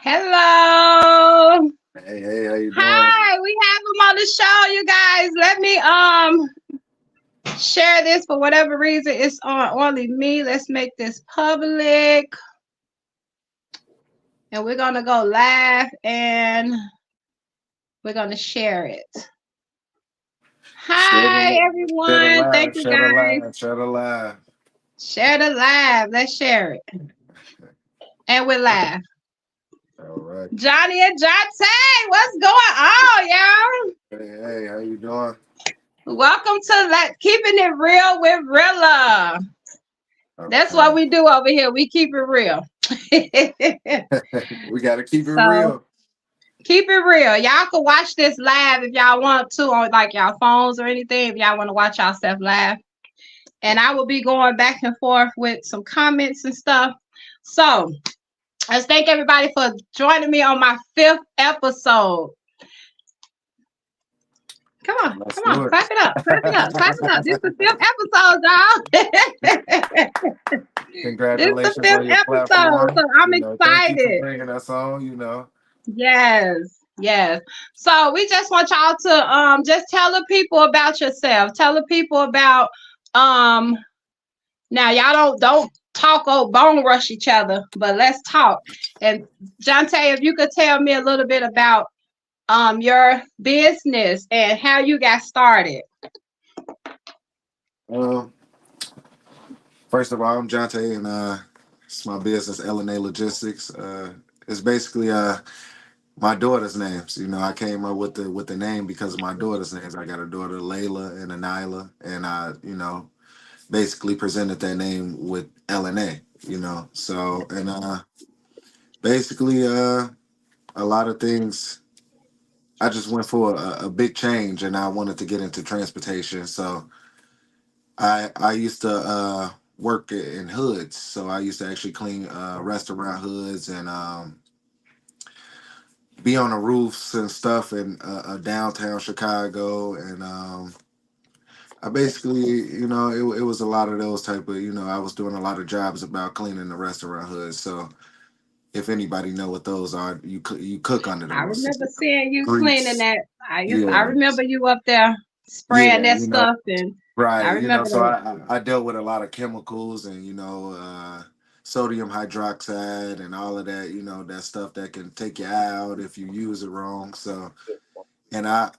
Hello. Hey, how you doing? Hi, we have him on the show, you guys. Let me share this for whatever reason. It's on only me. Let's make this public. And we're gonna go live and we're gonna share it. Share the Hi share the everyone. Thank live, you share the guys. live, share the live. Share the live. Let's share it. And we're live. All right. Johnny and Johntay, what's going on, y'all? Hey, how you doing? Welcome to Keeping It Real with Realla. That's what Okay. we do over here. We keep it real. We gotta keep it So real. keep it real. Y'all can watch this live if y'all want to on like y'all phones or anything. If y'all want to watch yourself live. And I will be going back and forth with some comments and stuff. So let's thank everybody for joining me on my 5th episode. Let's Come do on, it. clap it up, clap it up, clap it up. This is the 5th episode, y'all. It's the Congratulations on fifth your episode, so platform. I'm Thank you for excited. bringing us on. Yes, yes. So we just want y'all to just tell the people about yourself. Tell the people about um now y'all don't talk or bone rush each other, but let's talk. And Johntay, if you could tell me a little bit about your business and how you got started. Um, First of all, I'm Jonte, and it's my business, LNA Logistics. It's basically my daughter's names. I came up with the name because of my daughter's names. I got a daughter, Layla and a Nyla, and I, basically presented that name with LNA. So and basically a lot of things. I just went for a big change, and I wanted to get into transportation. So I used to work in hoods. So I used to actually clean restaurant hoods and be on the roofs and stuff in downtown Chicago. And I basically, it was a lot of those type of, I was doing a lot of jobs about cleaning the restaurant hoods. So if anybody know what those are, you cook under I those. remember seeing you cleaning Grease. that. I Yeah. remember you up there spraying Yeah, that stuff, and I right. remember So that. I dealt with a lot of chemicals and, sodium hydroxide and all of that, that stuff that can take you out if you use it wrong. So, and I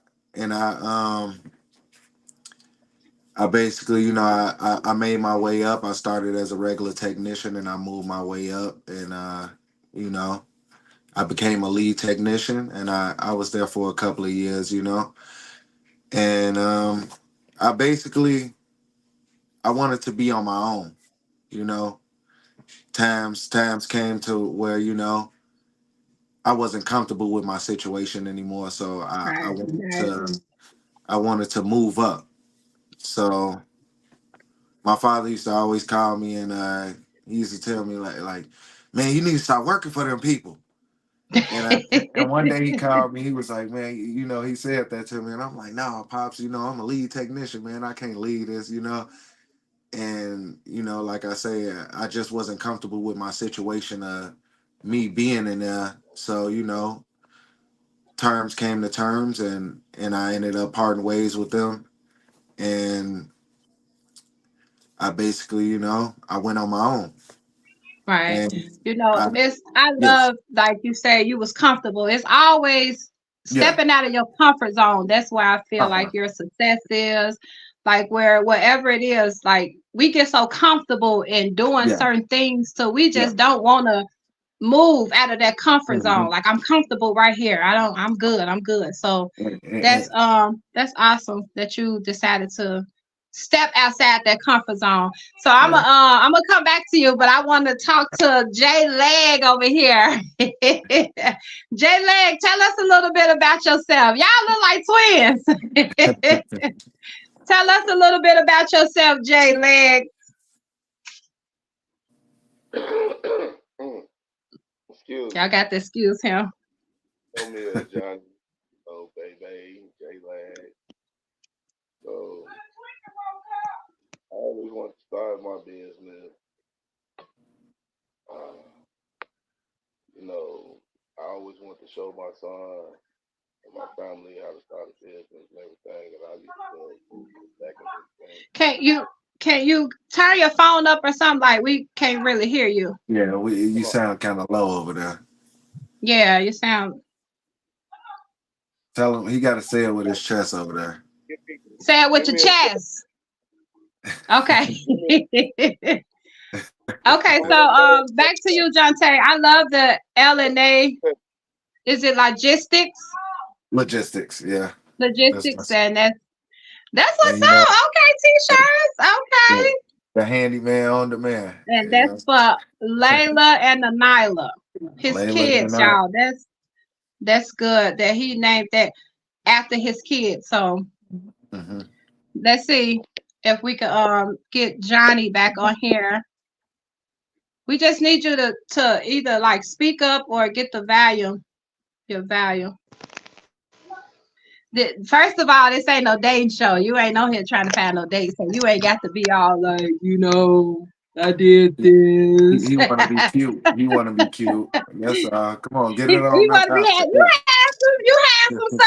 basically, I made my way up. I started as a regular technician and I moved my way up and, you know, I became a lead technician and I was there for a couple of years, and I basically, I wanted to be on my own, you know. Times came to where, I wasn't comfortable with my situation anymore, so Right, right. I wanted to move up. So my father used to always call me and he used to tell me like, man, you need to start working for them people. And one day he called me. He was like, "Man, he said that to me." And I'm like, "No, pops. I'm a lead technician, man. I can't lead this." And like I say, I just wasn't comfortable with my situation. Me being in there, so terms came to terms, and I ended up parting ways with them. And I basically, I went on my own. Right. And I Miss, I yes, love, like you said, you was comfortable. It's always yeah, stepping out of your comfort zone. That's where I feel like uh-huh. your success is. Like wherever it is, like we get so comfortable in doing Yeah, certain things, so we yeah. just don't want to move out of that comfort hmm zone. Like I'm comfortable right here. I'm good. I'm good. So And, that's and, that's awesome that you decided to step outside that comfort zone. So I'm gonna come back to you, but I want to talk to Jay Leg over here. Jay Leg, tell us a little bit about yourself. Y'all look like twins. Tell us a little bit about yourself, Jay Leg. Excuse Y'all me. got to excuse him. Know me as Johnny. Oh, baby, J Lad. So I always want to start my business. Uh, you know, I always want to show my son and my family how to start a business and everything, and I used to back in the day. Can you turn your phone up or something? Like we can't really hear you. Yeah, you Hold on. sound kind of low over there. Yeah, you sound. Tell him he got to say it with his chest over there. Give me, Say it with give your me a second. chest. Okay. Give me Okay, so back to you, Johntay. I love the L&A. Is it logistics? Logistics, yeah. Logistics, That's and that's and what's up. Okay, t-shirts. Okay. the, the handyman on demand. And that's for Layla and Anila, his Layla and kids, I. y'all. That's good that he named that after his kids. So Hmm. let's see if we can get Johnny back on here. We just need you to either like speak up or get the volume, your volume. First of all, this ain't no dating show. You ain't on here trying to find no dates, so you ain't got to be all like, I did this. He want to be cute. He want to be cute. Yes, come on, get it He on up want to be out you handsome, you handsome,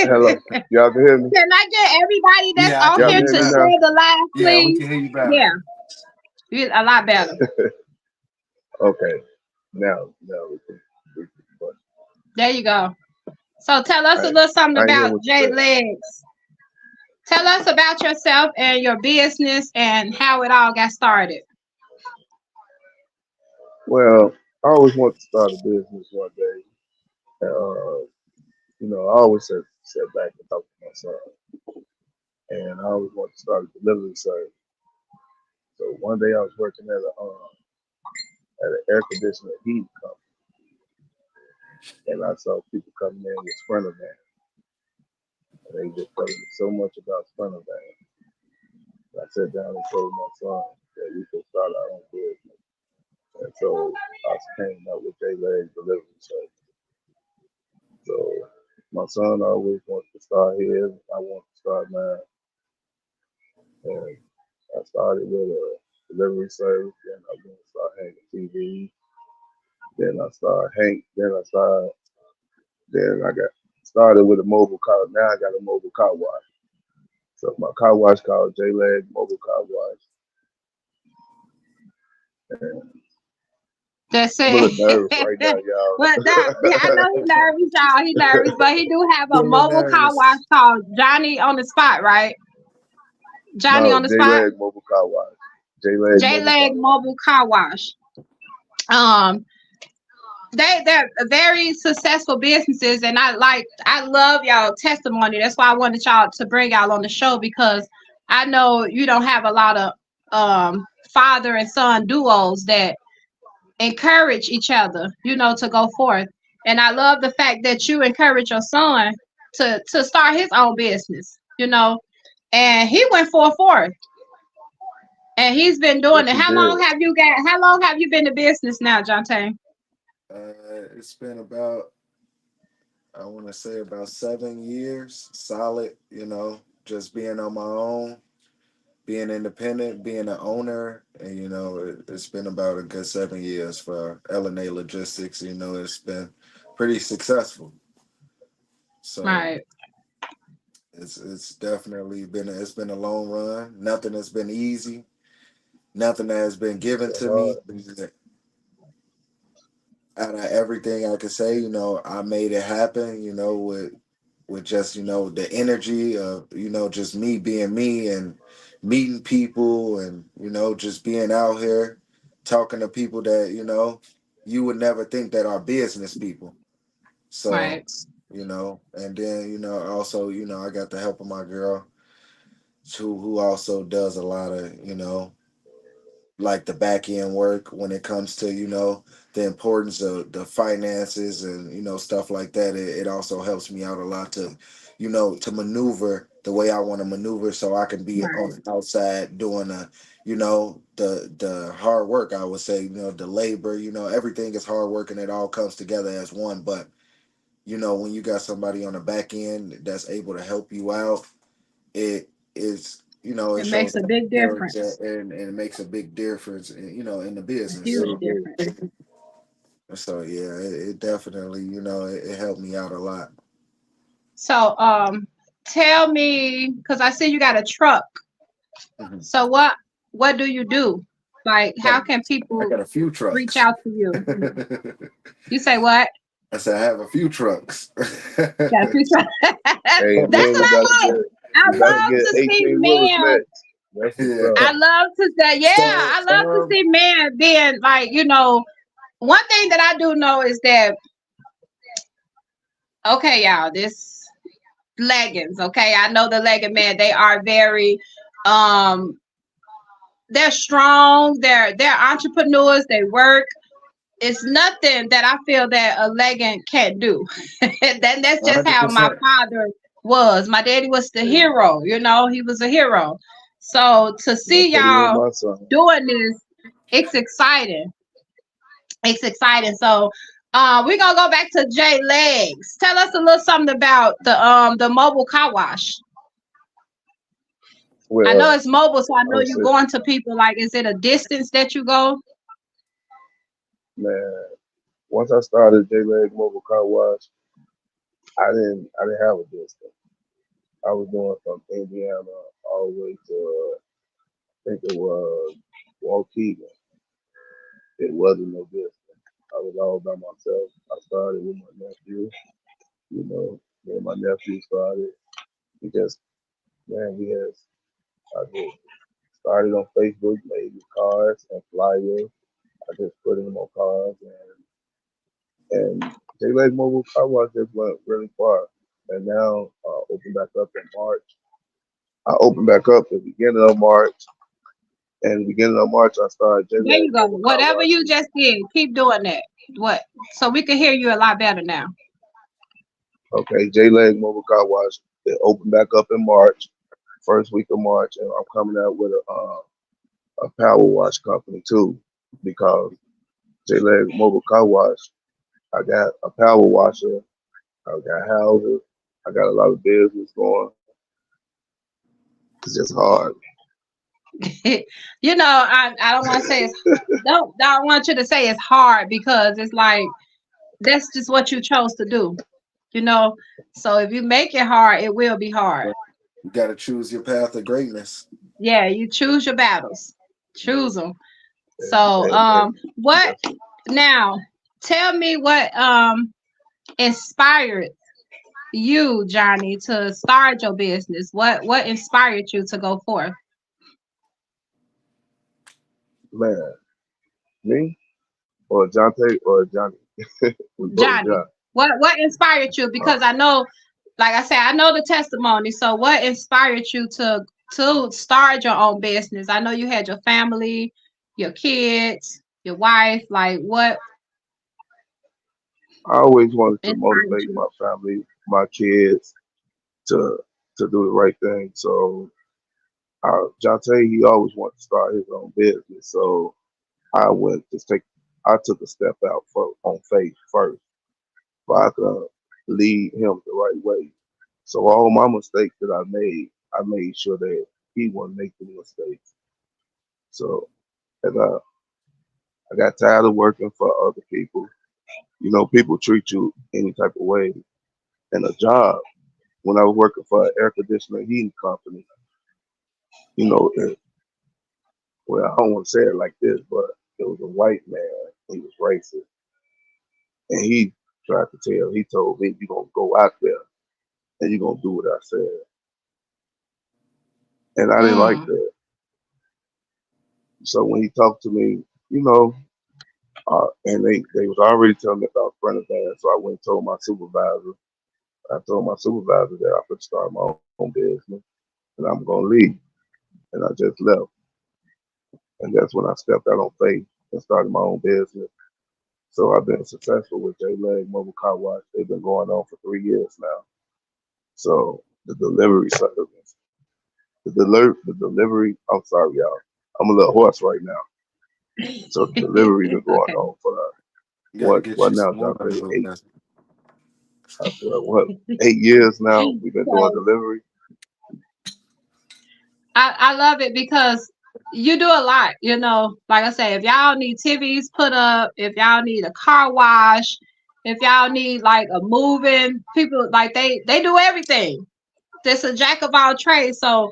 Hello. sir. Y'all can hear me? Can I get everybody that's Yeah, I on can Y'all hear can here you hear to me better. now? share the live, Yeah, we please? can hear you Yeah, better. a lot better. Okay. Now we can but There you go. So tell us a I little something I hear about what you J said. Legs. Tell us about yourself and your business and how it all got started. Well, I always want to start a business one day. I always sit back and talk to my son, and I always want to start a delivery service. So one day I was working at an air conditioner heat company, and I saw people coming in with sprinter vans, and they just telling me so much about sprinter vans. I sat down and told my son that we could start our own business, and so I came up with J Leg Delivery Service. So my son always wants to start his. I want to start mine, and I started with a delivery service. Then I went to start hanging TV. Then I started hang. Then I started. Then I got started with a mobile car. Now I got a mobile car wash. So my car wash called J Leg Mobile Car Wash. And That's I'm a little nervous it. right now, But that, yeah, I know he's nervous, y'all. He nervous, but he do have a Feeling mobile car wash nervous. called Johnny on the spot, right? Johnny No, on the J spot. Leg Mobile Car Wash. J Leg J Mobile Car Leg Wash. Mobile Car Wash. Um, they're very successful businesses, and I love y'all testimony. That's why I wanted y'all to bring y'all on the show because I know you don't have a lot of father and son duos that encourage each other, to go forth. And I love the fact that you encourage your son to start his own business. And he went for forth. And he's been doing Yes, it. he did. How long have you been in business now, Johntay? It's been about, I want to say about 7 years, solid. Just being on my own, being independent, being an owner, and it's been about a good 7 years for L&A Logistics. It's been pretty successful. So Right. it's definitely been a long run. Nothing has been easy. Nothing has been given So to me. hard. Out of everything I could say, I made it happen. With just the energy of just me being me and meeting people and just being out here talking to people that you would never think that are business people. So Right. and then also I got the help of my girl who also does a lot of like the back end work when it comes to the importance of the finances and stuff like that. It also helps me out a lot to to maneuver the way I want to maneuver so I can be on Right. the outside doing the hard work. I would say the labor, everything is hard work and it all comes together as one. But when you got somebody on the back end that's able to help you out, it is it It shows makes a that big character difference. and it makes a big difference in, in the A business. huge Really So do. difference. So yeah, it definitely, it helped me out a lot. So tell me, because I see you got a truck. Mhm. So what do you do? Like, I how can people got a few reach trucks. out to you? I You say what? said I have a few trucks. Got a few trucks. Hey, That's and then what I like. I you got to love get to see 18 wheelers men. next. That's what's up. I Yeah. love to say, yeah, So I love to see men being like, one thing that I do know is that, okay, y'all, this leggings, okay? I know the legging men, they are very um they're strong, they're entrepreneurs, they work. It's nothing that I feel that a legging can't do. That's just how my 100%. father was. My daddy was the Hey, hero, he was a hero. So to that's see what he was y'all my son. doing this, it's exciting. It's exciting. So we're gonna go back to Jay Legs. Tell us a little something about the mobile car wash. I know Well, it's mobile, so I I know would you're say, going to people. Like, is it a distance that you go? man, once I started J Leg Mobile Car Wash, I didn't have a distance. I was going from Indiana all the way to I think it was Waukegan. It wasn't no distance. I was all by myself. I started with my nephew. Me and my nephew started. We just man, we had I just started on Facebook, made cards and flyers. I just put them on cards and J Leg Mobile Car Wash just went really far. And now opened back up in March. I opened back up at the beginning of March. And beginning of March, I started J There Leg you go. Mobile Car Whatever Wash. you just did, keep doing that. What? So we can hear you a lot better now. Okay, J Leg Mobile Car Wash. It opened back up in March, first week of March, and I'm coming out with a power wash company too, because J Leg Mobile Car Wash. I got a power washer. I got houses. I got a lot of business going. It's just hard. I don't want to say don't want you to say it's hard because it's like that's just what you chose to do. You know, so if you make it hard, it will be hard. But you got to choose your path of greatness. Yeah, you choose your battles. Choose them. And, So, and what that's now? Tell me what inspired you, Johnny, to start your business. What inspired you to go forth? man, me or Jonte or Johnny. We both Johnny, John. what inspired you? Uh, Because I know, like I said, I know the testimony. So, what inspired you to start your own business? I know you had your family, your kids, your wife. Like, what I always wanted to inspired motivate you? my family, my kids to to do the right thing. So Jonte, he always wanted to start his own business. So I went to take I took a step out on faith first, so I could lead him the right way. So all my mistakes that I made sure that he wouldn't make the mistakes. So as I got tired of working for other people. People treat you any type of way in a job. When I was working for an air conditioner heating company, it, well, I don't want to say it like this, but it was a white man. He was racist, and he tried to tell. He told me, "You're gonna go out there and you're gonna do what I said," and I didn't like Mm. that. So when he talked to me, you know, and they was already telling me about front van, so I went and told my supervisor. I told my supervisor that I could start my own business and I'm gonna leave, and I just left. And that's when I stepped out on faith and started my own business. So I've been successful with J Leg Mobile Car Wash. They've been going on for 3 years now. So the delivery service, the delivery. I'm sorry, y'all. I'm a little hoarse right now. So the delivery been going Okay. on for You got to get what you now, some water, Dante? little man. I feel what 8 years now. We've been doing So delivery. I love it because you do a lot, you know. Like I said, if y'all need TVs put up, if y'all need a car wash, if y'all need like a moving people, like they do everything. This a jack of all trades. So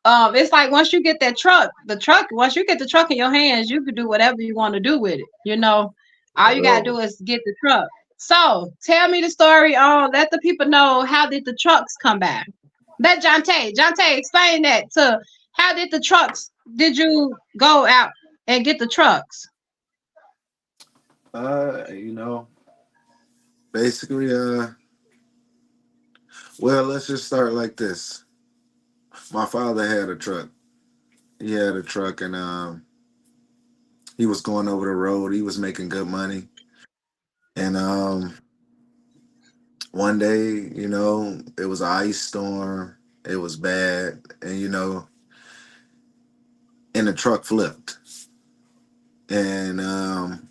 it's like once you get that truck, once you get the truck in your hands, you can do whatever you want to do with it. You know, all you gotta do Whatever. is get the truck. So tell me the story on, let the people know, how did the trucks come by? That Johntay, explain that to, how did the trucks, did you go out and get the trucks? You know, basically, well, let's just start like this. My father had a truck. He had a truck, and he was going over the road. He was making good money, and one day, it was an ice storm. It was bad, and and the truck flipped. And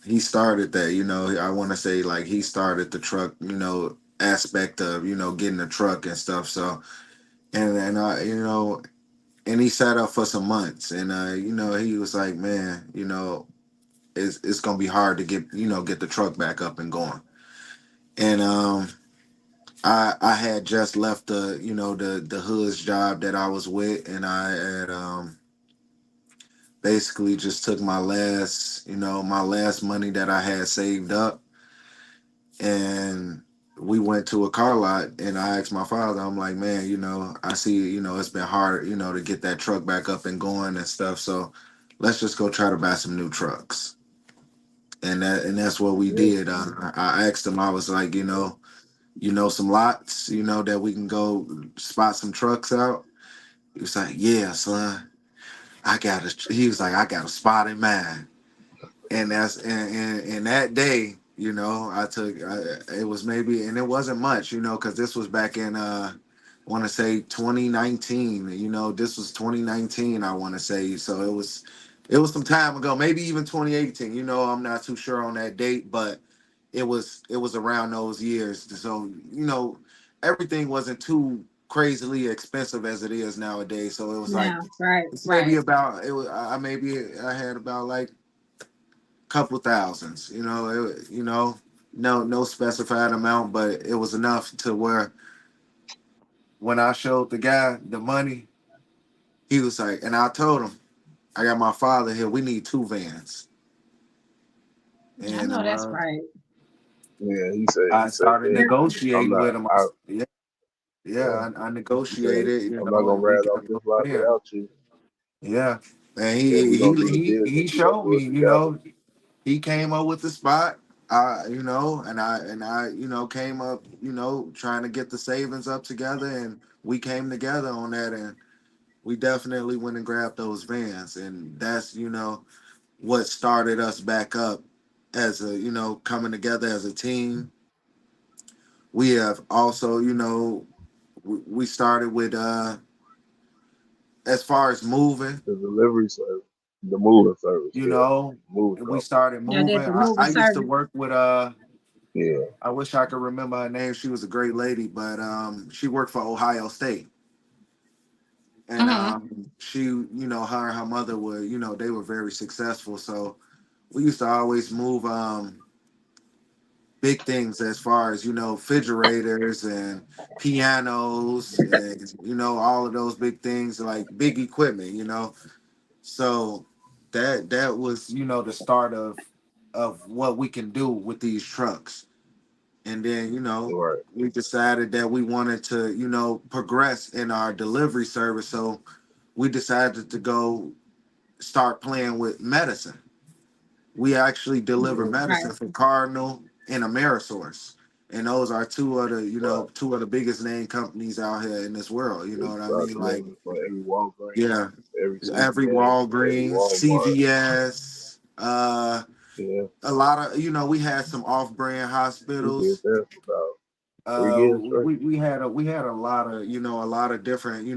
he started that. I want to say like he started the truck. Aspect of getting the truck and stuff. So and I and he sat up for some months, and he was like, man, it's gonna be hard to get the truck back up and going. And I had just left the hood's job that I was with, and I had basically just took my last money that I had saved up, and we went to a car lot, and I asked my father, I'm like, man, I see, it's been hard, to get that truck back up and going and stuff. So let's just go try to buy some new trucks. And that's what we Yeah. did. I asked him, I was like, some lots, that we can go spot some trucks out. He was like, yeah, son, he was like, I got a spot in mind. And and that day, it was maybe, and it wasn't much, because this was back in I want to say 2019. This was 2019, I want to say. So it was some time ago, maybe even 2018. I'm not too sure on that date, but it was around those years. So everything wasn't too crazily expensive as it is nowadays. So it was like, Yeah, right, it's maybe right. about, it was I had about like couple thousands. No specified amount, but it was enough to where when I showed the guy the money, he was like, and I told him, I got my father here. We need two vans, I and know that's right. Yeah, I he said, started man, I'm negotiating not with him. Yeah, yeah. yeah, I He said, negotiated, I'm not gonna and we ride got off this those lot vans. without you. Yeah, and He said, he we're he gonna do the he business, he we're gonna showed do me. it together. He came up with the spot. And I came up, trying to get the savings up together, and we came together on that, and we definitely went and grabbed those vans, and that's what started us back up as coming together as a team. We have also, we started with as far as moving, The delivery service, the moving service, you yeah. know, Moving and we company. started Yeah, moving. did the I moving used to service. work with Yeah. I wish I could remember her name. She was a great lady, but she worked for Ohio State. And Mm-hmm. her and her mother were, they were very successful. So we used to always move big things as far as, refrigerators and pianos and, all of those big things, like big equipment. So that was, the start of what we can do with these trucks. And then, Right. we decided that we wanted to, progress in our delivery service. So we decided to go start playing with medicine. We actually deliver Yeah. Right. medicine for Cardinal and Amerisource. And those are Right. two of the biggest name companies out here in this world. You know We what I start mean? Like, delivering for every Walgreens, yeah, every every CVS, every Walgreens, Walmart. CVS, Yeah. a lot of, we had some off-brand We did hospitals. that for about 3 years straight. We had a lot of different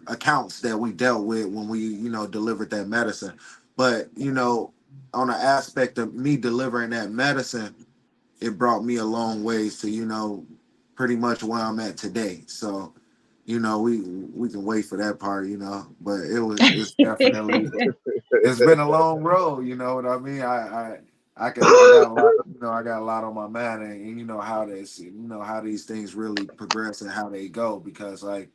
accounts that we dealt with when we delivered that medicine. But on the aspect of me delivering that medicine, it brought me a long ways to pretty much where I'm at today. So we can wait for that part, but it's definitely, it's been a long road, you know what I mean? I got a lot, I got a lot on my mind, and how these things really progress and how they go, because like,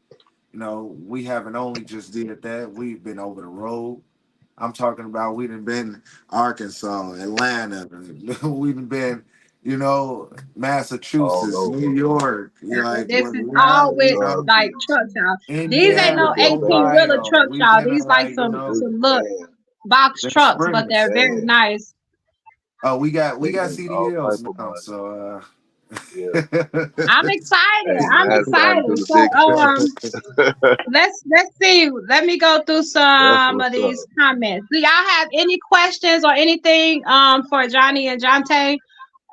we haven't only just did that, we've been over the road. I'm talking about we done been Arkansas, Atlanta, we done been, all Massachusetts, over. New York, you're like This is where, all with Trying to like trucks, y'all. These ain't Indiana, no get that 18 van. wheeler Ohio. trucks, We've y'all. been in These like like, This some little van, box the trucks, but they're extremists. very van, nice. Oh, we got making all type CDLs of now, money. so Yeah. I'm excited. Hey, I'm now it's time to excited. do the So big trucks. let's see. Let me go through That's some of what's these up. comments. Do y'all have any questions or anything for Johnny and Johntay?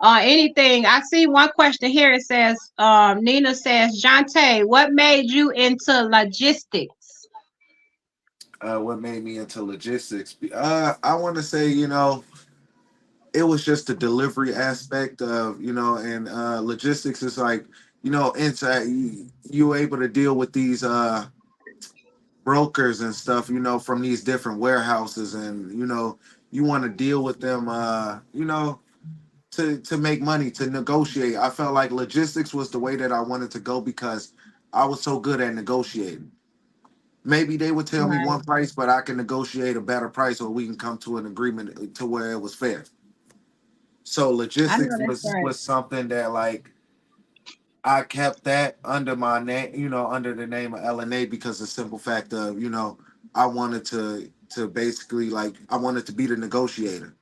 Anything. I see one question here. It says, Nina says, Johntay, what made you into logistics? what made me into logistics? I want to say, it was just the delivery aspect of, and logistics is like, inside you able to deal with these brokers and stuff, from these different warehouses, and you want to deal with them, to make money, to negotiate. I felt like logistics was the way that I wanted to go because I was so good at negotiating. Maybe they would tell me Right. one price, but I can negotiate a better price, or we can come to an agreement to where it was fair. So I know logistics that's right. was something that, like, I kept that under my name, under the name of LNA, because the simple fact of, I wanted to basically, like, I wanted to be the negotiator,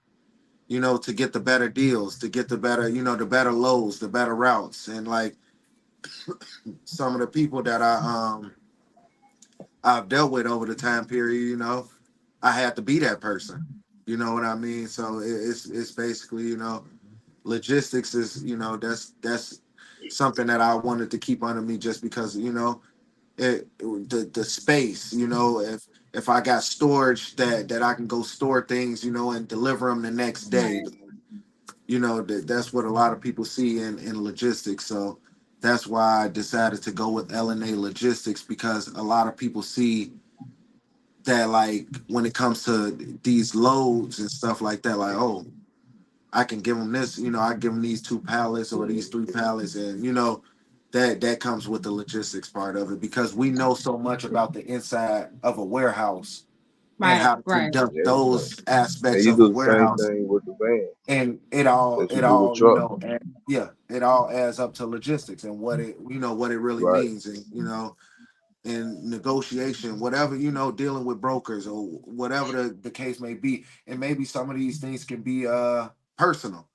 to get the better deals, to get the better, the better lows, the better routes. And like some of the people that I've dealt with over the time period, I had to be that person. You know what I mean? So it's basically, logistics is, that's something that I wanted to keep under me, just because, the space, if I got storage that I can go store things, and deliver them the next day. Right. That's what a lot of people see in logistics. So that's why I decided to go with LNA Logistics, because a lot of people see that, like, when it comes to these loads and stuff like that, like, oh, I can give them this, I give them these 2 pallets or these 3 pallets, and that comes with the logistics part of it, because we know so much about the inside of a warehouse and Right. how to Right. conduct Yes, man. those And aspects you of a do the same warehouse. thing with the van And it all that you it do with all truck. yeah, it all adds up to logistics and what it really Right. means. And in negotiation, whatever, dealing with brokers or whatever the case may be. And maybe some of these things can be personal.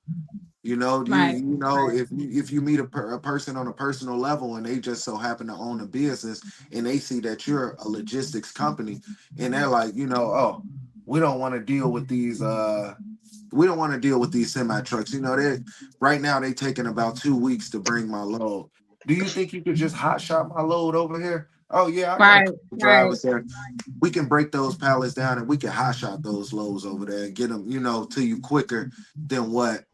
Right. If you meet a person on a personal level, and they just so happen to own a business, and they see that you're a logistics company, and they're like, oh, we don't want to deal with these semi trucks. They right now they taking about 2 weeks to bring my load. Do you think you could just hot shot my load over here? Oh yeah, I got a Right. couple Right. drivers there. We can break those pallets down, and we can hot shot those loads over there and get them, to you quicker than what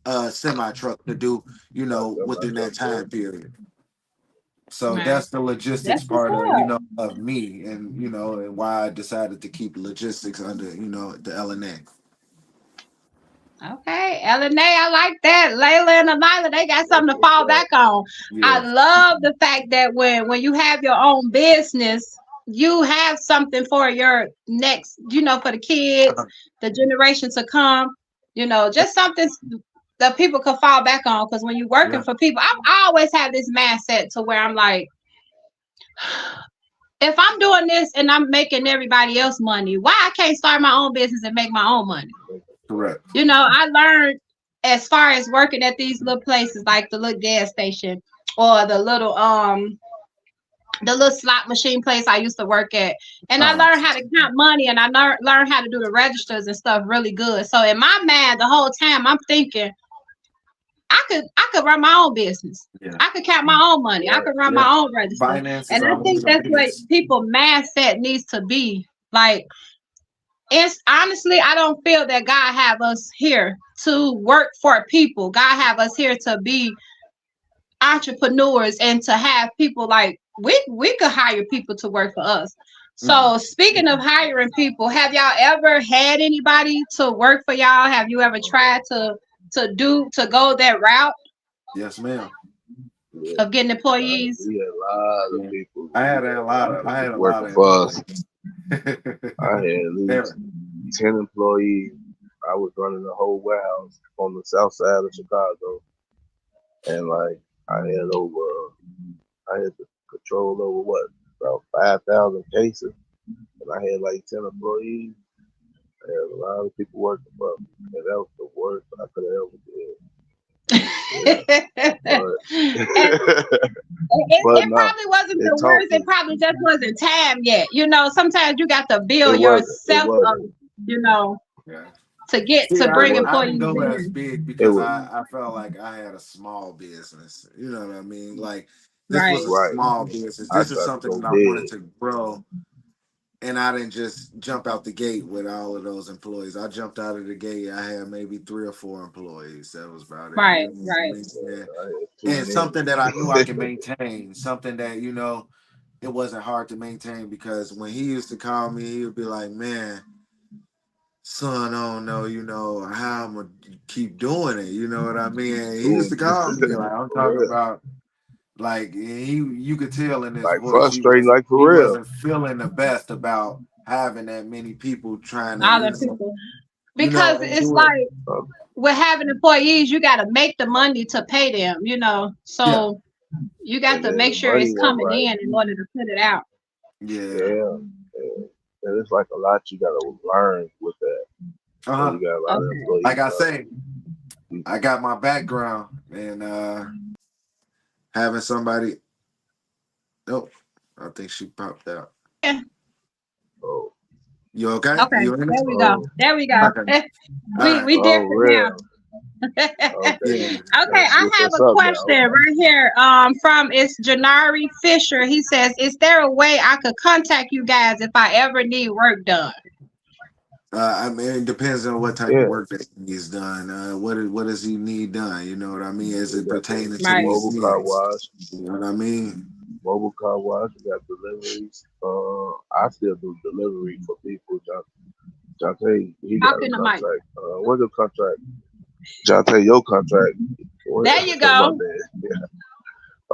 a semi truck to do, That's my within truck. that Yeah. time period. So Right. that's the logistics That's what's part of, up. of me, and and why I decided to keep logistics under, the LNA. Okay, LNA, I like that. Layla and Anila, they got That's something to what's fall up. back on. I Yeah. love the fact that when you have your own business, you have something for your next, for the kids, the generation to come, just something that people could fall back on. Because when you're working Yeah. for people, I always have this mindset to where I'm like, if I'm doing this and I'm making everybody else money, why I can't start my own business and make my own money? Correct. I learned as far as working at these little places like the little gas station or the little slot machine place I used to work at. And I Uh, learned how to count money, and I learned how to do the registers and stuff really good. So in my mind, the whole time I'm thinking I could run my own business. yeah. I could count my own money. I Right. could run Yeah. my own register. Finances And I are one think of the that's what biggest. people mindset needs to be. Like, it's honestly, I don't feel that God have us here to work for people. God have us here to be entrepreneurs and to have people like we could hire people to work for us. Mhm. So speaking of hiring people, have y'all ever had anybody to work for y'all? Have you ever tried to go that route Yes, ma'am. Yeah, of getting employees? we had a lot of Yeah. people. I We had had a a lot lot of of I had people a lot working of for us. employees. I had at least There. 10 employees. I was running the whole warehouse on the south side of Chicago, and like I had the control over what about 5,000 cases, and I had like 10 employees. I had a lot of people working for me, and that was the worst I could have ever did. Yeah, but And but it no, probably wasn't it the taught worst. It me. probably just wasn't time yet. Sometimes you got to It build wasn't. It yourself up, wasn't. you know, Yeah. See, to It bring wasn't. I didn't employees go as in. big It because was I felt like I had a small business. You know what I mean? Like this was Right, a right. small business. I This is tried to something go that I wanted big. to grow, and I didn't just jump out the gate with all of those employees. I jumped out of the gate. I had maybe 3 or 4 employees. That was about it. You right, know what I right. mean? Yeah. I had too And many. something that I knew I could maintain. Something that it wasn't hard to maintain because when he used to call me, he would be like, "Man, son, I don't know, how I'm gonna keep doing it. You know what I mean?" And he used Doing to call me like I'm for talking real. about, like you could tell in his Like voice frustrating, like he for real. wasn't feeling the best about having that many people trying to, All the people. Because and it's do it. like Uh, with having employees, you got to make the money to pay them. Yeah, So you got and to then make the sure money it's went coming right. in order to put it out. yeah. Yeah. And it's like a lot you gotta learn with that when Uh-huh. you got a lot of Okay. Like employees. I say, I got my background and having somebody. Nope, I think she popped out. Yeah. Oh, You okay? Okay. You in it? There we go. oh, There we go. Okay. All we right. we oh, different now. real. Okay, Okay, Yeah. I get have us a up now. question right here. From it's Janari Fisher. He says, "Is there a way I could contact you guys if I ever need work done?" I mean, it depends on what type of Yeah, work that he's done. What does he need done? You know what I mean? As we it got the pertaining to Right. these mobile car things. wash. You know what I mean? Mobile car wash. We got deliveries. I still do delivery for people. Jonte, he got Talk a in the mic. contract. What's your contract? Jonte, your contract. What, There you my go. bad. Yeah.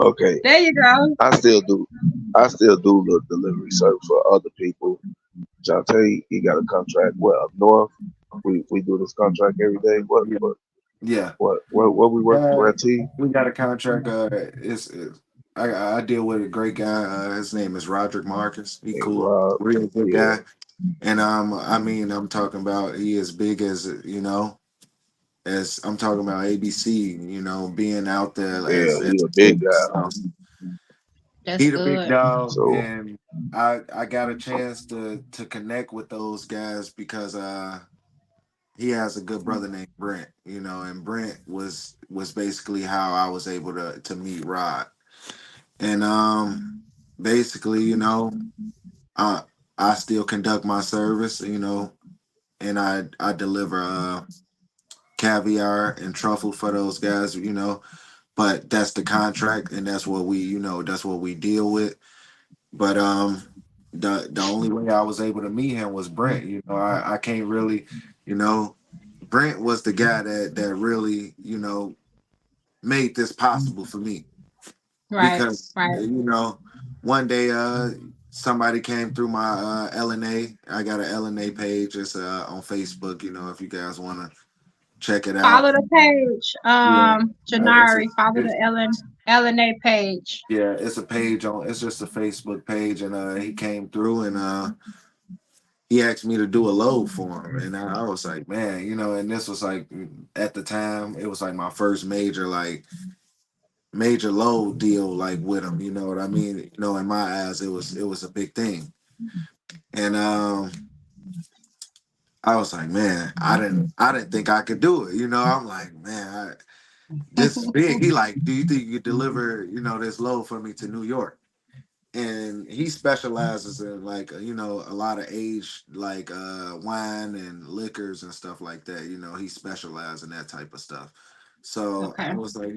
Okay. There you go. I still do. I still do the delivery service for other people. Jonte, he got a contract. What up north? We do this contract every day. What Yeah. what Yeah. what we working for Uh, at T? we got a contract. I deal with a great guy. His name is Roderick Marcus. He Hey cool, Rob. real good Yeah, guy. And I mean, I'm talking about he as big as as I'm talking about ABC. Being out there yeah, as he a big guy. That's he the big good. dog, So and I got a chance to connect with those guys because he has a good brother named Brent, and Brent was basically how I was able to meet Rod. And basically, I I still conduct my service, and I deliver caviar and truffle for those guys, but that's the contract and that's what we deal with. But the only way I was able to meet him was Brent. I can't really, you know, Brent was the guy that really, made this possible for me Right. because Right. one day somebody came through my LNA. I got an LNA page. It's on Facebook. If you guys want to check it out. Follow the page. Yeah, it's Janari. Follow the LNA page. it's a page on. It's just a Facebook page, and he came through and he asked me to do a load for him, and I was like, man, and this was like at the time it was like my first major load deal like with him. You know what I mean? In my eyes, it was a big thing, and I was like, man, I didn't think I could do it. I'm like, man, this is big. He like, do you think you could deliver this load for me to New York? And he specializes in like a lot of aged like wine and liquors and stuff like that. He specializes in that type of stuff. So I Okay. was like,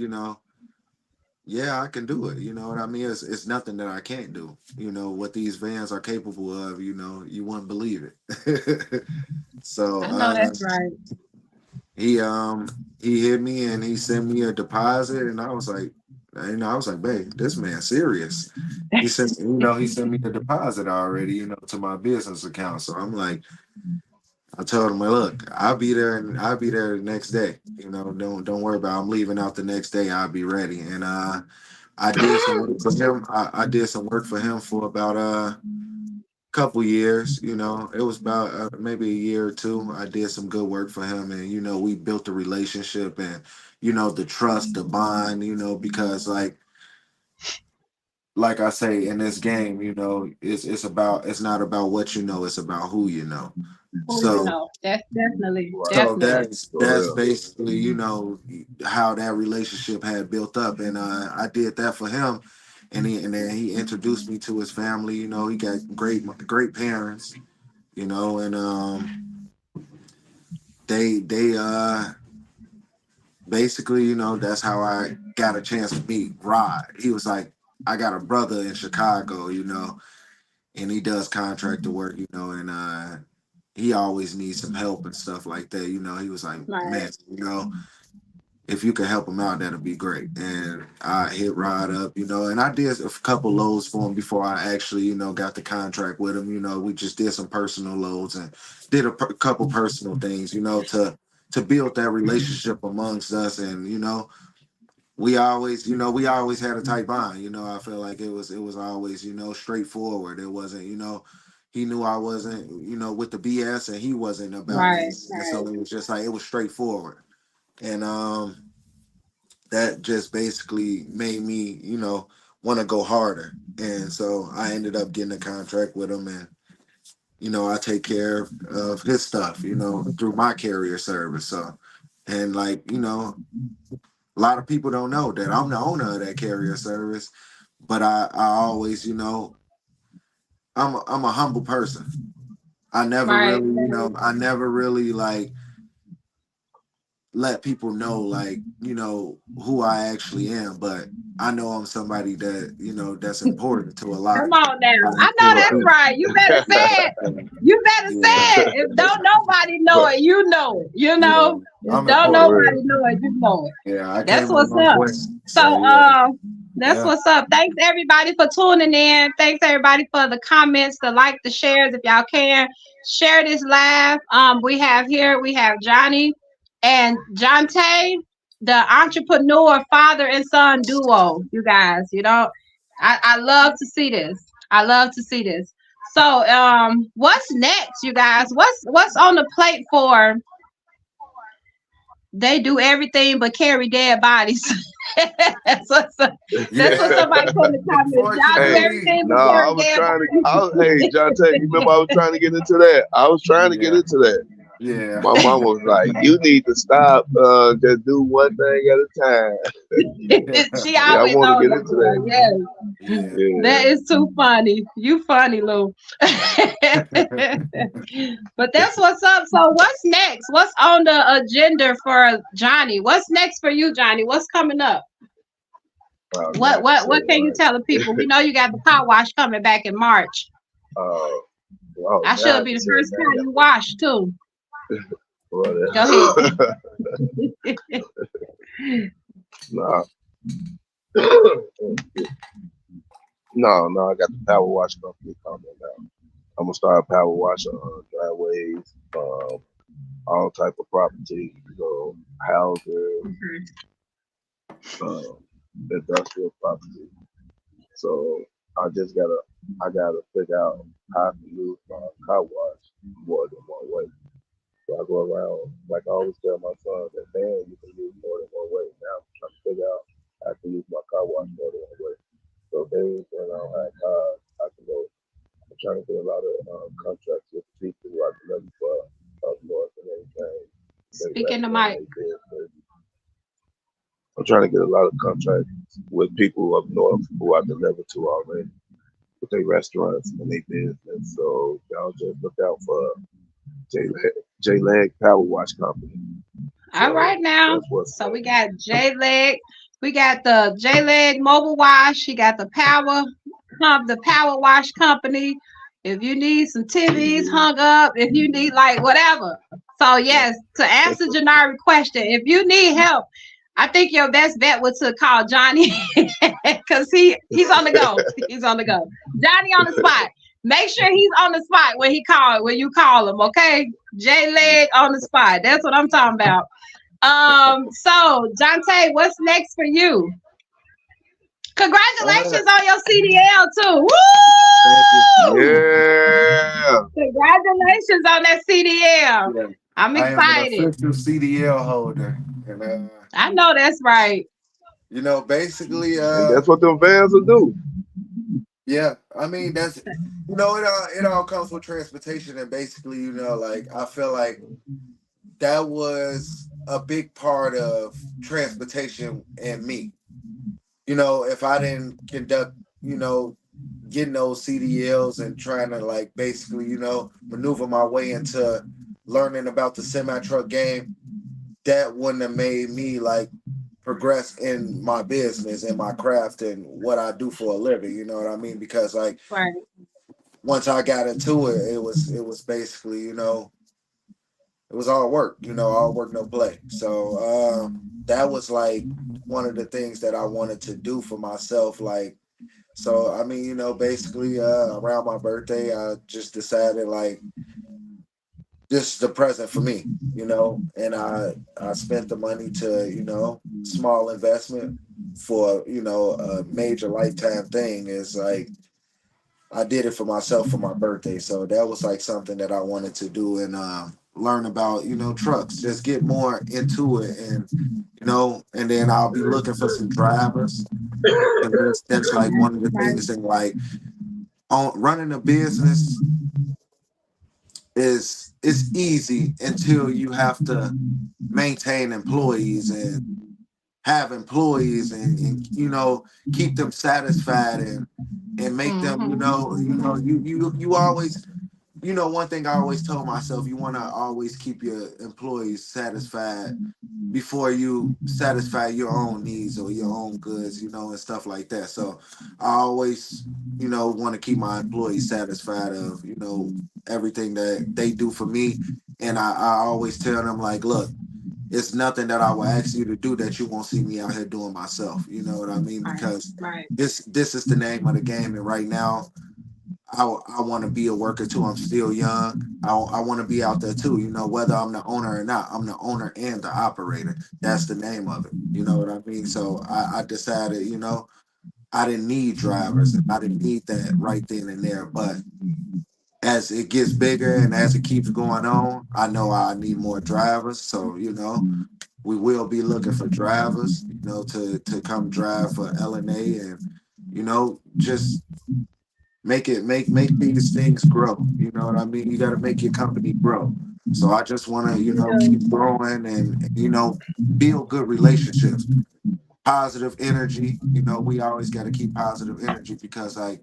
yeah, I can do it. You know what I mean? It's nothing that I can't do. You know what these vans are capable of. You know, you wouldn't believe it. So I know that's right. he he hit me and he sent me a deposit, and I was like, babe, this man serious. He sent, he sent me a deposit already, to my business account. So I'm like, I told him, look, I'll be there the next day. Don't worry about it. I'm leaving out the next day. I'll be ready. And I did some work for him. I did some work for him for about couple years. It was about maybe a year or two. I did some good work for him, and we built a relationship, and the trust, the bond, because like I say in this game, it's not about what you know, it's about who you know. Oh, you So know, that's definitely, Right. so definitely. For that's real. basically, how that relationship had built up. And I did that for him. And then he introduced me to his family. He got great parents, and they basically, that's how I got a chance to meet Rod. He was like, I got a brother in Chicago, and he does contractor work, and he always needs some help and stuff like that. He was like, Right, man, if you could help him out, that'd be great. And I hit Rod up, and I did a couple loads for him before I actually, got the contract with him. We just did some personal loads and did a couple personal things, to build that relationship amongst us. And we always had a tight bond. I feel like it was always, straightforward. It wasn't, he knew I wasn't, with the BS, and he wasn't about it. right, And right. so it was just like it was straightforward. And that just basically made me, want to go harder. And so I ended up getting a contract with him, and I take care of his stuff, through my carrier service. So, and like, a lot of people don't know that I'm the owner of that carrier service, but I always, I'm a humble person. Right. I never really like let people know, like, who I actually am, but I know I'm somebody that, that's important to a Come lot on now. of I know of that's people. right. You better say it. You better Yeah, say it. If don't nobody know it, you know it. You yeah, know. If I'm don't For important. real. nobody know it, you know it. Yeah, I That's came a what's long up. way. So So yeah, that's yeah, what's up. Thanks everybody for tuning in. Thanks everybody for the comments, the like, the shares. If y'all can share this live. We have Johnny and Johntay, the entrepreneur father and son duo. You guys, I love to see this. I love to see this. So what's next, you guys? What's on the plate for they do everything but carry dead bodies. that's, what, that's what yeah. somebody put in the comments. Y'all do Hey, Unfortunately, everything no, but I carry was dead trying to. bodies. Hey, Johntay, you remember I was trying to get into that. I was trying to get yeah, into that. yeah, My mom was like, "You need to stop. Just do one thing at a time." yeah, She Yeah, I always want to on get that into girl. that. Yes. yeah. Yeah. That is too funny. You funny, Lou. But that's what's up. So what's next? What's on the agenda for Johnny? What's next for you, Johnny? What's coming up? Oh What God. what So what can you tell the people? We know you got the car wash coming back in March. uh, oh I should God, be you the said first now car I you wash too. Go ahead. got nah. No, I got the power wash company coming now. I'm gonna start power washing driveways, all type of property, houses, um, industrial property. So I gotta figure out how to use my car wash more than one way. So I go around, like I always tell my son, that man, you can use more than one way. Now I'm trying to figure out how to use my car wash more than one way. So days when I don't have cars, I can go. I'm trying to get a lot of contracts with people who I deliver for up north and everything. They Speak in the restaurant, mic. they business. I'm trying to get a lot of contracts with people up north who I deliver to already with their restaurants and their business. So y'all just look out for J Leg Power Wash Company. All So right now. that's what's So we next. got J Leg. We got the J-Leg Mobile Wash. She got the Power Wash Company. If you need some TVs hung up, if you need like whatever. So yes, to answer Janari's question, if you need help, I think your best bet was to call Johnny because he's on the go. He's on the go. Johnny on the spot. Make sure he's on the spot when you call him, okay? J-Leg on the spot. That's what I'm talking about. So Johntay, what's next for you? Congratulations on your CDL too. Woo! Yeah. Congratulations on that CDL. Yeah. I'm I am an excited. official CDL holder, and I know that's right. you know, basically, And that's what them vans will do. yeah. I mean, that's you know, it all comes with transportation, and basically, you know, like I feel like that was a big part of transportation and me. You know, if I didn't conduct, you know, getting those CDLs and trying to like basically, you know, maneuver my way into learning about the semi truck game, that wouldn't have made me like progress in my business and my craft and what I do for a living. You know what I mean? Because like Right. once I got into it, it was basically, you know, it was all work, you know, all work, no play. So that was like one of the things that I wanted to do for myself. Like, so I mean, you know, basically around my birthday, I just decided like this is the present for me, you know, and I spent the money to, you know, small investment for, you know, a major lifetime thing is like I did it for myself for my birthday. So that was like something that I wanted to do and learn about, you know, trucks, just get more into it and, you know, and then I'll be looking for some drivers. And that's like one of the Right. things that like on running a business is it's easy until you have to maintain employees and have employees and you know keep them satisfied and make them you always you know one thing I always told myself you want to always keep your employees satisfied before you satisfy your own needs or your own goods, you know, and stuff like that. So I always, you know, want to keep my employees satisfied of, you know, everything that they do for me. And I always tell them like, look, it's nothing that I will ask you to do that you won't see me out here doing myself. You know what I mean? Right. Because Right. this is the name of the game. And right now I want to be a worker too. I'm still young. I want to be out there too. You know, whether I'm the owner or not, I'm the owner and the operator. That's the name of it. You know what I mean? So I decided, you know, I didn't need drivers and I didn't need that right then and there. But as it gets bigger and as it keeps going on, I know I need more drivers. So, you know, we will be looking for drivers, you know, to come drive for LNA and, you know, just make these things grow. You know what I mean? You got to make your company grow. So I just want to, you know, keep growing and you know, build good relationships, positive energy. You know, we always got to keep positive energy because like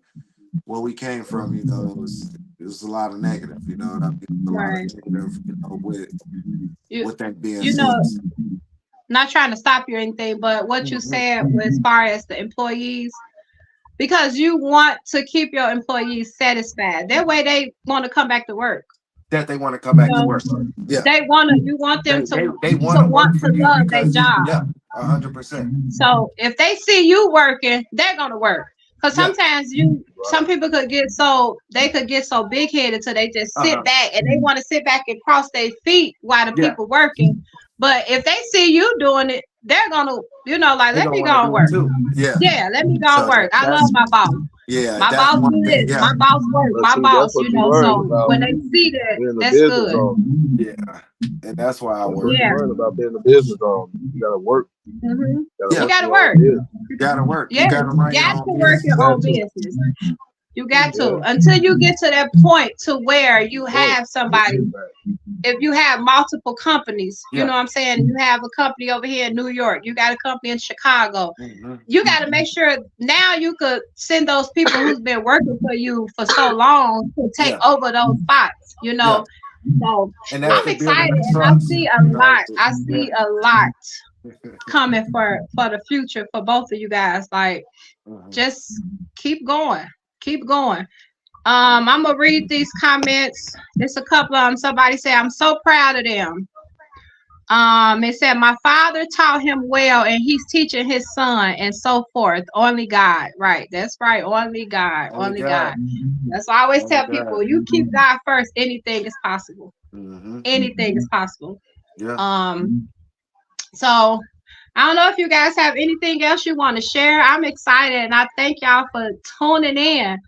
where we came from, you know, it was a lot of negative. You know what I mean? A lot of Right. negative, you know, You with that being you said. know, not trying to stop you or anything, but what you Mhm. said as far as the employees, because you want to keep your employees satisfied. That way they want to come back to work. That they want to come You back to know, work. Yeah, you want them they want to want work for to you love their because you, job. yeah, 100%. So if they see you working, they're gonna work. Because Yeah. sometimes some people could get so big headed till they just sit Uh-huh. back and they want to sit back and cross their feet while the Yeah. people working. But if they see you doing it, they're gonna, like, They let gonna me want to go and do it work. too. Yeah. Yeah, let me go and So work. I love that's my boss. yeah, My that's boss one do thing. this. Yeah. My boss work. But My see, boss, that's what you learn So about when they see that, being a that's business good. owner. Yeah. And that's why I That's what work. you Yeah. learn about being a business owner. You gotta work. hmm You gotta Yeah. You work gotta your own work. business. You gotta work. You Yes, gotta you run your got own to work business. your Got own to. business. You got to Yeah. until you get to that point to where you Point. have somebody. If you have multiple companies, you Yeah. know what I'm saying? You have a company over here in New York, you got a company in Chicago. Mm-hmm. You got to make sure now you could send those people who's been working for you for so long to take Yeah. over those spots, you Yeah. know. So And that's I'm Right. the building excited of and I trust. see a You know. lot. I Yeah. see a lot coming for the future for both of you guys. Like, just keep going, keep going. I'm gonna read these comments. There's a couple of them. Somebody said, I'm so proud of them. It said, my father taught him well, and he's teaching his son, and so forth. Only God, right? That's right. Only God, Only only God. God. That's why I always Only tell God. people, you keep God first, anything is possible. Mm-hmm. Anything is possible. Yeah. So I don't know if you guys have anything else you want to share. I'm excited, and I thank y'all for tuning in.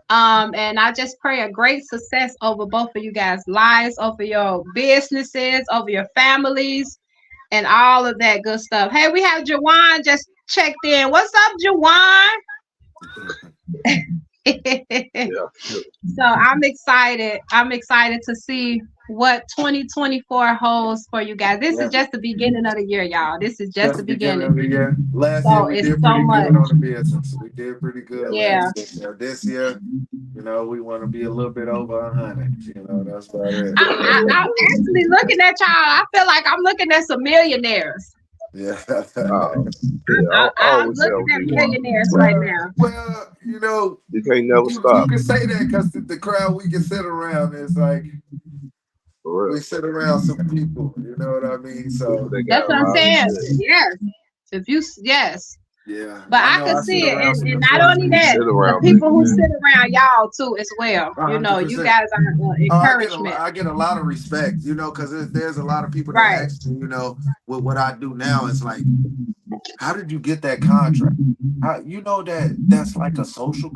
And I just pray a great success over both of you guys' lives, over your businesses, over your families, and all of that good stuff. Hey, we have Jawan just checked in. What's up, Jawan? Yeah. So I'm excited. I'm excited to see what 2024 holds for you guys. This is just the beginning of the year, y'all. This is just Just the the beginning beginning. of the year. Last year So we it's did so pretty much. good on the business. We did pretty good Yeah. last year. This year, we want to be a little bit over 100. That's about it. I'm actually looking at y'all. I feel like I'm looking at some millionaires. Yeah. I I'm always say looking at we millionaires right well, now. well, you can't never you stop. can say that because the crowd we can sit around is like For real. we sit around some people. You know what I mean? People So that That's got a what I'm lot of saying. shit. Yes. If you, yes. yeah, But I I know can I sit see it. around some And not important only We people. that, sit the around people people who that sit around y'all too as well. You 100%. guys are encouragement. I get a lot of respect, because there's a lot of people that Right. ask me, with what I do now, it's like, how did you get that contract? How, that's like a social,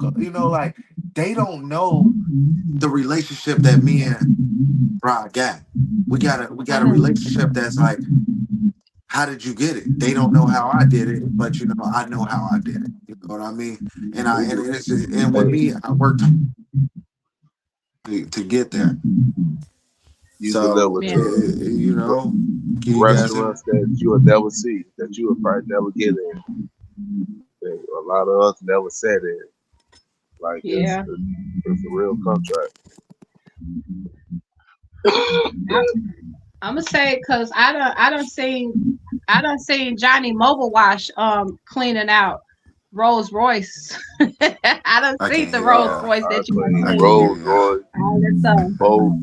like they don't know the relationship that me and Rod got. We got a relationship that's like, how did you get it? They don't know how I did it, but I know how I did it. You know what I mean? we And do. it's just, and with Hey, me, I worked to get there. you So, deliver Yeah. to you guys, restaurants that you would never see, that you would probably never get in. That a lot of us never sat in. Like Yeah. it's a real contract. I'm gonna say because I don't seen Johnny Mobile Wash cleaning out Rolls Royce. I don't I see can't the hear you, Rolls Uh, y'all. Royce I that you clean I clean. can't hear Rolls you, y'all. Royce, All that stuff. both.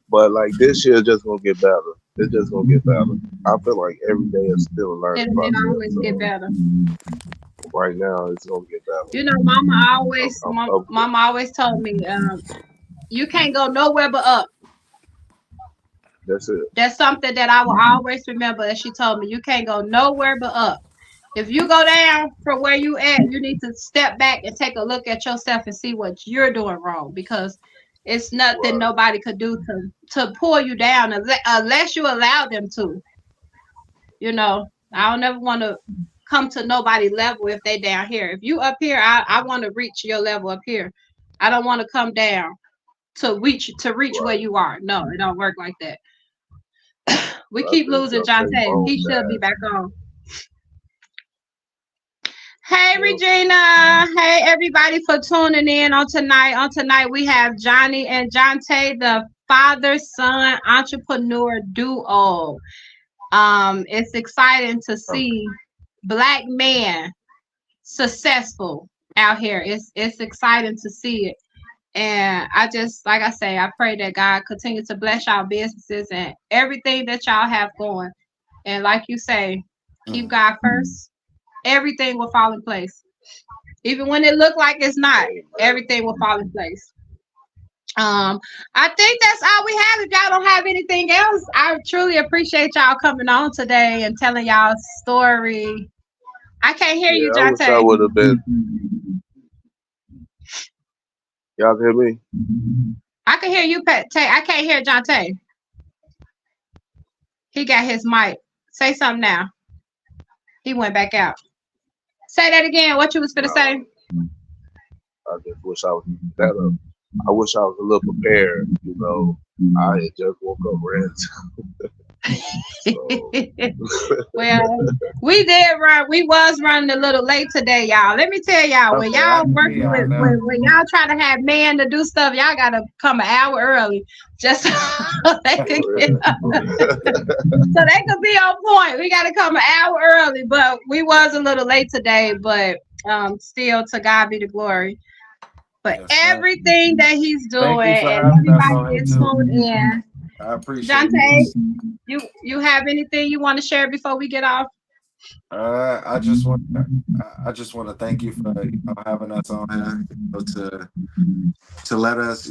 But like this year just gonna get better. It's just gonna get better. I feel like every day is still a learning It process. always get So better. right now it's gonna get better. You know, I'm up with Mama always told me, you can't go nowhere but up. that's it. That's something that I will always remember. And she told me, you can't go nowhere but up. If you go down from where you at, you need to step back and take a look at yourself and see what you're doing wrong, because it's nothing Right. nobody could do to pull you down unless you allow them to. You know, I don't ever want to come to nobody level if they down here. If you up here, I want to reach your level up here. I don't want to come down to reach where Right. you are. No, it don't work like that. We But I keep think losing Johntay Johntay. phone He should be died. back on. Hey Yep. Regina. Hey everybody for tuning in on tonight. On tonight we have Johnny and Johntay, the father-son entrepreneur duo. It's exciting to see black men successful out here. It's exciting to see it. And I just, like I say, I pray that God continue to bless y'all businesses and everything that y'all have going. And like you say, keep Mhm. God first. Everything will fall in place. Even when it look like it's not, Amen. everything will fall in place. Um, I think that's all we have. If y'all don't have anything else, I truly appreciate y'all coming on today and telling y'all story. I can't hear you, Yeah, I wish I Jonte. would have been. Y'all can hear me? I can hear you, Pat. I can't hear Jonte. He got his mic. Say something now. He went back out. Say that again. What you was gonna say? No. I just wish I was better. I wish I was a little prepared. I had just woke up rest. So, Well, we did run. We was running a little late today, y'all. Let me tell y'all, when Okay, I y'all can see working with y'all now. when y'all try to have men to do stuff, y'all gotta come an hour early just so they could for get real. so they could be on point. We gotta come an hour early, but we was a little late today, but still to God be the glory for Yes, man. everything that he's Thank doing you for and having us everybody on here that too. tuned in. I appreciate Jonte, this. you have anything you want to share before we get off? I just want to thank you for having us on here, to let us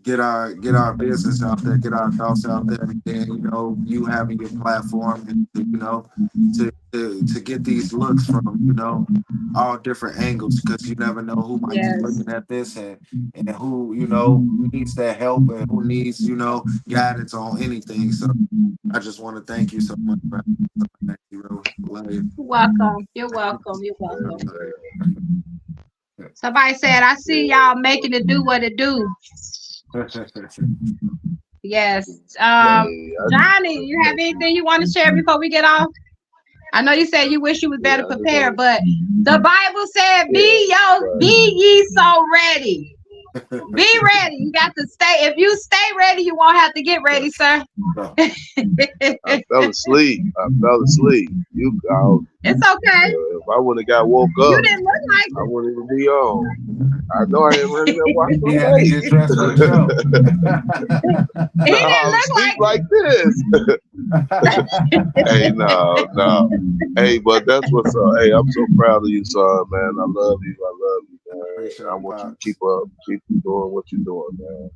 get our business out there, get our thoughts out there, and then you having your platform, and to get these looks from all different angles, because you never know who might be Yes. looking at this, and who needs that help, and who needs guidance on anything. So I just want to thank you so much for thank you, bro. Love you. You're welcome. You're welcome. You're Yeah, welcome. man. Somebody said, I see Yeah. y'all making it do what it do. Yes. Hey, Johnny, you have anything you want to share before we get off? I know you said you wish you was better I just prepared, want but the Bible said, yeah, be right. ye so ready. Be ready. You got to stay. If you stay ready, you won't have to get ready, sir. I fell asleep. You, It's okay. if I would have got woke You up, didn't look like I it. wouldn't even be on. I know I ain't running there watching He my had to face. get dressed for the show. He No, didn't I'm look sleep like like this. Hey, no. Hey, but that's what's up. Hey, I'm so proud of you, son, man. I love you, man. Appreciate I it, want you to Pops. keep doing what you're doing, man.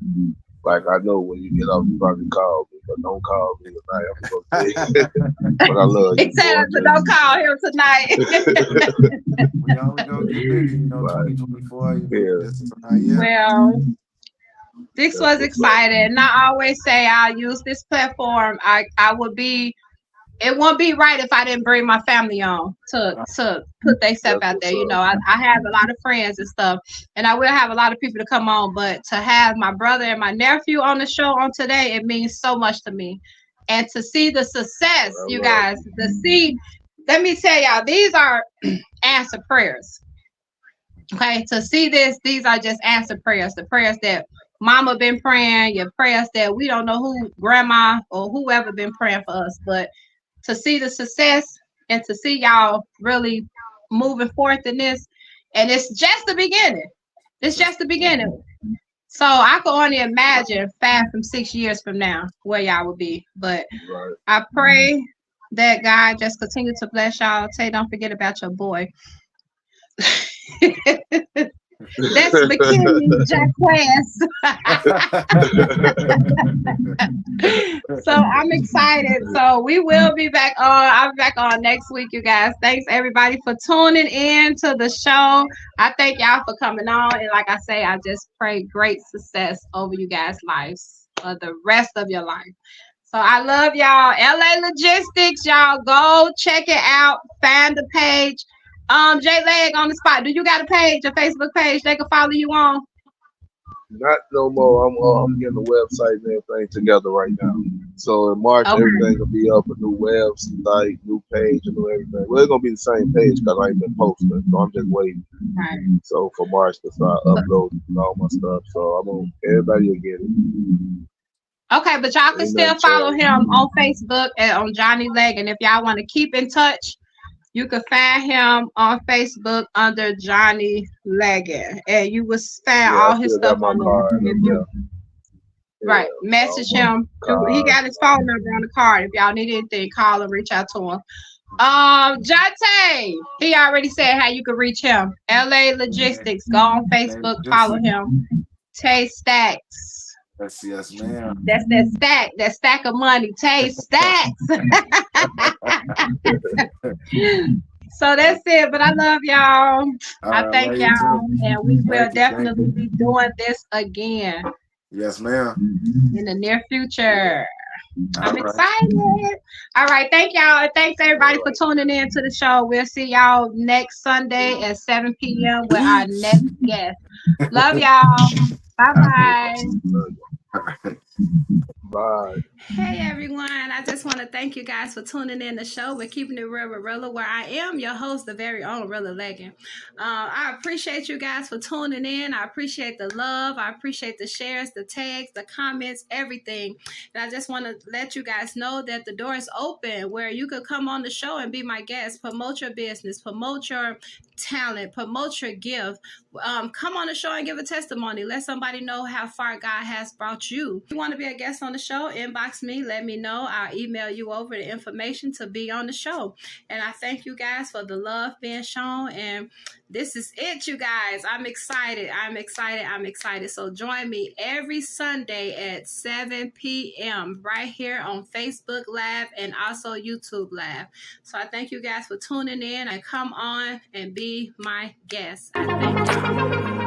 Like, I know when you get off, you probably call me, but don't call me tonight. I'm gonna say, but I love he you, said, boy. don't call him tonight. We only gonna get bigger, Right 2024. here. This is our year. Well, this That's was what's up. exciting. And I always say I'll use this platform. I would be it won't be right if I didn't bring my family on to put they stuff That's out what's there. up. I have a lot of friends and stuff, and I will have a lot of people to come on, but to have my brother and my nephew on the show on today, it means so much to me. And to see the success, I you love guys, let me tell y'all, these are answered prayers. Okay, to see this, these are just answered prayers. The prayers that mama been praying, your prayers that we don't know who, grandma or whoever been praying for us, but to see the success and to see y'all really moving forth in this, and it's just the beginning. It's just the beginning. So I can only imagine 5 from 6 years from now where y'all will be. But you. Right. I pray that God just continue to bless y'all. Tay, don't forget about your boy. That's McKinney Jacquez. So I'm excited. So we will be back on. I'll be back on next week, you guys. Thanks everybody for tuning in to the show. I thank y'all for coming on. And like I say, I just pray great success over you guys' lives for the rest of your life. So I love y'all. LA Logistics, y'all go check it out. Find the page. J Leg on the spot. Do you got a page, a Facebook page they can follow you on? Not no more. I'm getting the website and everything together right now. So in March, Okay. everything will be up, a new website, new page, and new everything. Well, it's gonna be the same page because I ain't been posting, so I'm just waiting. Right. So for March to start uploading all my stuff, so I'm gonna everybody will get it. Okay, but y'all can Ain't still nothing follow changed. him on Facebook and on Johnny Leg. And if y'all want to keep in touch, you can find him on Facebook under Johnny Leggett, and you will find Yeah, I all his still stuff got my on there. card If up you there. right, Yeah, message all my him. He cards. got his phone number on the card. If y'all need anything, call him, reach out to him. Jonte, he already said how you can reach him. LA Logistics. Go on Facebook, follow him. Tay Stacks. Yes, ma'am. That's that stack of money. Tay Stacks. So that's it. But I love y'all. I thank Love you y'all. too. And we will Thank definitely you. be doing this again Yes, ma'am. in the near future. All I'm right. excited. All right. Thank y'all. And thanks everybody for tuning in to the show. We'll see y'all next Sunday at 7 p.m. with our next guest. Love y'all. Bye bye. All right. Bye. Hey everyone, I just want to thank you guys for tuning in the show. We're keeping it real with Realla, where I am your host, the very own Realla Leggett. I appreciate you guys for tuning in. I appreciate the love. I appreciate the shares, the tags, the comments, everything. And I just want to let you guys know that the door is open where you could come on the show and be my guest, promote your business, promote your talent, promote your gift. Come on the show and give a testimony. Let somebody know how far God has brought you. If you want to be a guest on the show, inbox me. Let me know. I'll email you over the information to be on the show. And I thank you guys for the love being shown. And this is it, you guys. I'm excited. I'm excited. I'm excited. So join me every Sunday at 7 p.m. right here on Facebook Live and also YouTube Live. So I thank you guys for tuning in and come on and be my guest. I thank y'all.